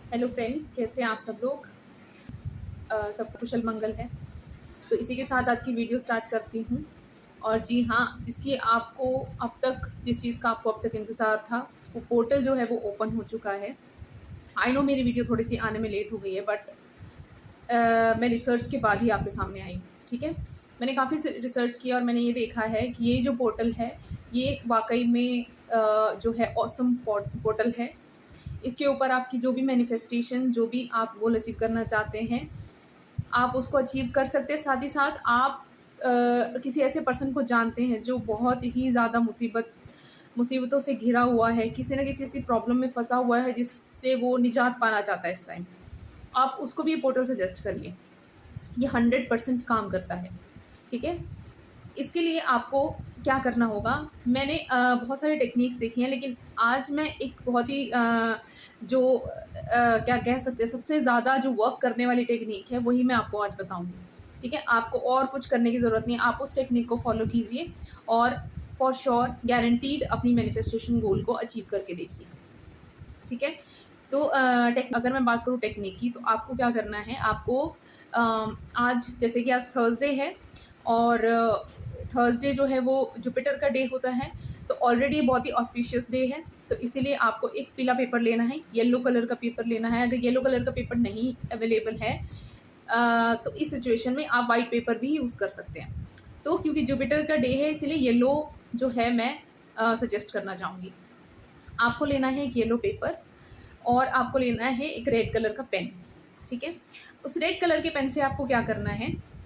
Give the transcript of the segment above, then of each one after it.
Hello friends, कैसे हैं आप सब लोग। सबको कुशल मंगल है। तो इसी के साथ आज की वीडियो स्टार्ट करती हूँ। और जी हाँ, जिस चीज़ का आपको अब तक इंतज़ार था, वो पोर्टल जो है वो ओपन हो चुका है। आई नो मेरी वीडियो थोड़ी सी आने में लेट हो गई है, बट मैं रिसर्च के बाद ही आपके सामने आई हूँ। ठीक है, मैंने काफ़ी रिसर्च किया और मैंने ये देखा है कि ये जो पोर्टल है, ये वाकई में जो है ऑसम पोर्टल है। इसके ऊपर आपकी जो भी मैनिफेस्टेशन, जो भी आप गोल अचीव करना चाहते हैं, आप उसको अचीव कर सकते हैं। साथ ही साथ आप किसी ऐसे पर्सन को जानते हैं जो बहुत ही ज़्यादा मुसीबतों से घिरा हुआ है, किसी न किसी ऐसी प्रॉब्लम में फंसा हुआ है जिससे वो निजात पाना चाहता है इस टाइम, आप उसको भी ये पोर्टल सजेस्ट करिए। ये 100% काम करता है। ठीक है, इसके लिए आपको क्या करना होगा, मैंने बहुत सारी टेक्निक्स देखी हैं, लेकिन आज मैं एक बहुत ही क्या कह सकते हैं, सबसे ज़्यादा जो वर्क करने वाली टेक्निक है वही मैं आपको आज बताऊंगी। ठीक है, आपको और कुछ करने की ज़रूरत नहीं है, आप उस टेक्निक को फॉलो कीजिए और फॉर श्योर गारंटीड अपनी मैनिफेस्टेशन गोल को अचीव करके देखिए। ठीक है, तो अगर मैं बात करूँ टेक्निक की, तो आपको क्या करना है, आपको आज जैसे कि आज थर्सडे है, और थर्सडे जो है वो जुपिटर का डे होता है, तो ऑलरेडी बहुत ही ऑस्पिशियस डे है। तो इसीलिए आपको एक पीला पेपर लेना है, येलो कलर का पेपर लेना है। अगर येलो कलर का पेपर नहीं अवेलेबल है, तो इस सिचुएशन में आप वाइट पेपर भी यूज़ कर सकते हैं। तो क्योंकि जुपिटर का डे है, इसीलिए येलो जो है मैं सजेस्ट करना चाहूँगी। आपको लेना है एक येलो पेपर, और आपको लेना है एक रेड कलर का पेन। ठीक है, उस रेड कलर के पेन से आपको क्या करना है,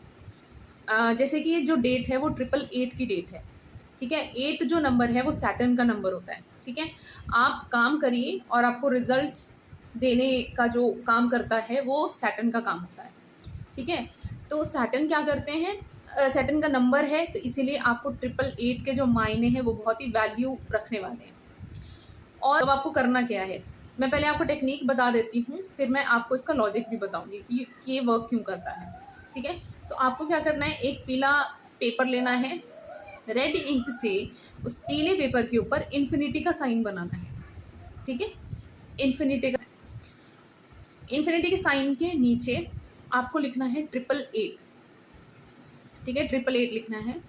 जैसे कि ये जो डेट है वो 888 की डेट है। ठीक है, 8 जो नंबर है वो सैटर्न का नंबर होता है। ठीक है, आप काम करिए और आपको रिजल्ट्स देने का जो काम करता है वो सैटर्न का काम होता है। ठीक है, तो सैटर्न क्या करते हैं, सैटर्न का नंबर है, तो इसीलिए आपको 888 के जो मायने हैं वो बहुत ही वैल्यू रखने वाले हैं। और अब आपको करना क्या है, मैं पहले आपको टेक्निक बता देती हूँ, फिर मैं आपको इसका लॉजिक भी बताऊंगी कि ये वर्क क्यों करता है। ठीक है, तो आपको क्या करना है, एक पीला पेपर लेना है, रेड इंक से उस पीले पेपर के ऊपर इन्फिनिटी का साइन बनाना है। ठीक है, इन्फिनिटी के साइन के नीचे आपको लिखना है 888। ठीक है, 888 लिखना है।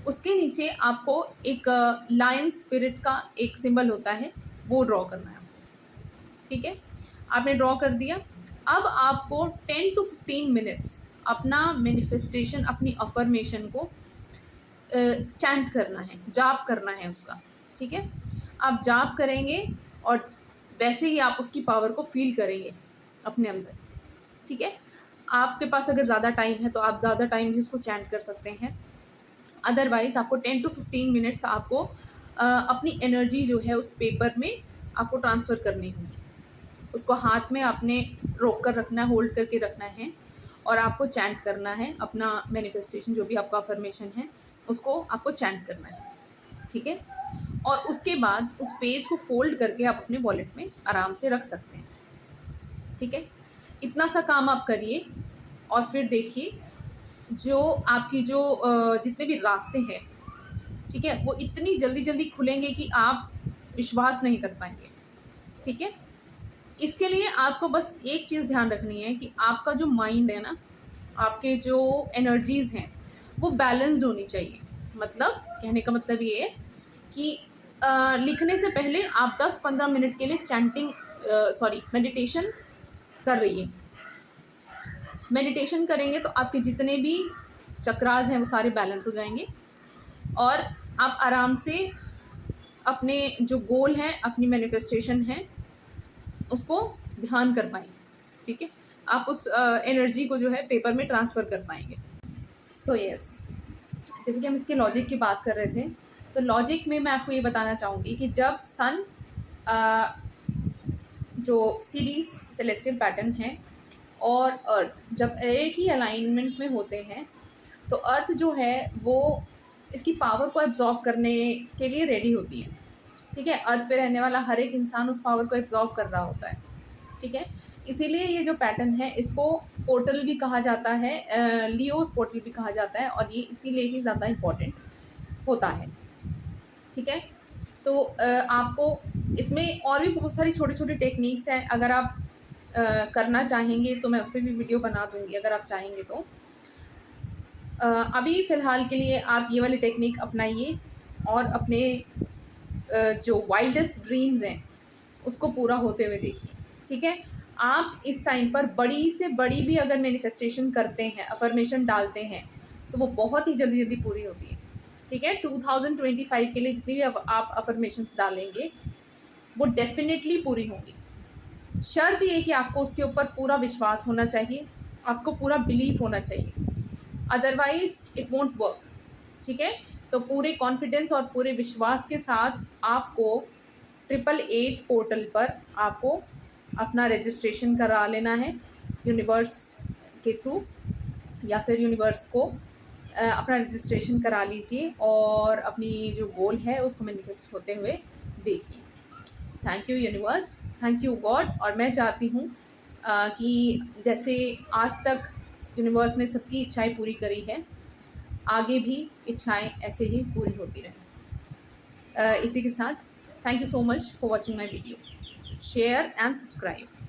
उसके नीचे आपको एक लायन स्पिरिट का एक सिंबल होता है, वो ड्रॉ करना है। ठीक है, आपने ड्रॉ कर दिया। अब आपको 10 to 15 मिनट्स अपना मैनिफेस्टेशन, अपनी अफर्मेशन को चैंट करना है, जाप करना है उसका। ठीक है, आप जाप करेंगे और वैसे ही आप उसकी पावर को फील करेंगे अपने अंदर। ठीक है, आपके पास अगर ज़्यादा टाइम है तो आप ज़्यादा टाइम भी उसको चैंट कर सकते हैं। अदरवाइज आपको 10 to 15 मिनट्स आपको अपनी एनर्जी जो है उस पेपर में आपको ट्रांसफ़र करनी होगी। उसको हाथ में आपने रोक कर रखना है, होल्ड करके रखना है, और आपको चैंट करना है अपना मैनिफेस्टेशन, जो भी आपका अफर्मेशन है उसको आपको चैंट करना है। ठीक है, और उसके बाद उस पेज को फोल्ड करके आप अपने वॉलेट में आराम से रख सकते हैं। ठीक है, इतना सा काम आप करिए और फिर देखिए जो आपकी जो जितने भी रास्ते हैं, ठीक है, वो इतनी जल्दी जल्दी खुलेंगे कि आप विश्वास नहीं कर पाएंगे। ठीक है, इसके लिए आपको बस एक चीज़ ध्यान रखनी है कि आपका जो माइंड है ना, आपके जो एनर्जीज़ हैं वो बैलेंस्ड होनी चाहिए। मतलब कहने का मतलब ये है कि लिखने से पहले आप 10-15 मिनट के लिए मेडिटेशन कर रही है। मेडिटेशन करेंगे तो आपके जितने भी चक्रास हैं वो सारे बैलेंस हो जाएंगे, और आप आराम से अपने जो गोल हैं, अपनी मैनिफेस्टेशन है, उसको ध्यान कर पाएंगे। ठीक है, आप उस एनर्जी को जो है पेपर में ट्रांसफ़र कर पाएंगे। सो यस, जैसे कि हम इसके लॉजिक की बात कर रहे थे, तो लॉजिक में मैं आपको ये बताना चाहूँगी कि जब सन जो सीरीज सेलेस्टियल पैटर्न है और अर्थ जब एक ही अलाइनमेंट में होते हैं, तो अर्थ जो है वो इसकी पावर को एब्जॉर्ब करने के लिए रेडी होती है। ठीक है, अर्थ पे रहने वाला हर एक इंसान उस पावर को एब्जॉर्ब कर रहा होता है। ठीक है, इसीलिए ये जो पैटर्न है इसको पोर्टल भी कहा जाता है, लियोस पोर्टल भी कहा जाता है, और ये इसीलिए ही ज़्यादा इम्पोर्टेंट होता है। ठीक है, तो आपको इसमें और भी बहुत सारी छोटी छोटी टेक्निक्स हैं। अगर आप करना चाहेंगे तो मैं उस पर भी वीडियो बना दूँगी अगर आप चाहेंगे तो। अभी फ़िलहाल के लिए आप ये वाली टेक्निक अपनाइए और अपने जो वाइल्डेस्ट ड्रीम्स हैं उसको पूरा होते हुए देखिए, ठीक है? आप इस टाइम पर बड़ी से बड़ी भी अगर मैनिफेस्टेशन करते हैं, अफ़र्मेशन डालते हैं, तो वो बहुत ही जल्दी-जल्दी पूरी होती है, ठीक है? 2025 के लिए जितनी भी आप अफ़र्मेशंस डालेंगे, वो डेफ़िनिटली पूरी होंगी। शर्त ये है कि आपको उसके ऊपर पूरा विश्वास होना चाहिए, आपको पूरा बिलीव होना चाहिए, अदरवाइज़ इट वोंट वर्क, ठीक है? तो पूरे कॉन्फिडेंस और पूरे विश्वास के साथ आपको 888 पोर्टल पर आपको अपना रजिस्ट्रेशन करा लेना है यूनिवर्स के थ्रू, या फिर यूनिवर्स को अपना रजिस्ट्रेशन करा लीजिए और अपनी जो गोल है उसको मैनिफेस्ट होते हुए देखिए। Thank you universe, thank you God. और मैं चाहती हूँ कि जैसे आज तक यूनिवर्स ने सबकी इच्छाएं पूरी करी है, आगे भी इच्छाएं ऐसे ही पूरी होती रहें। इसी के साथ thank you so much for watching my video. Share and subscribe.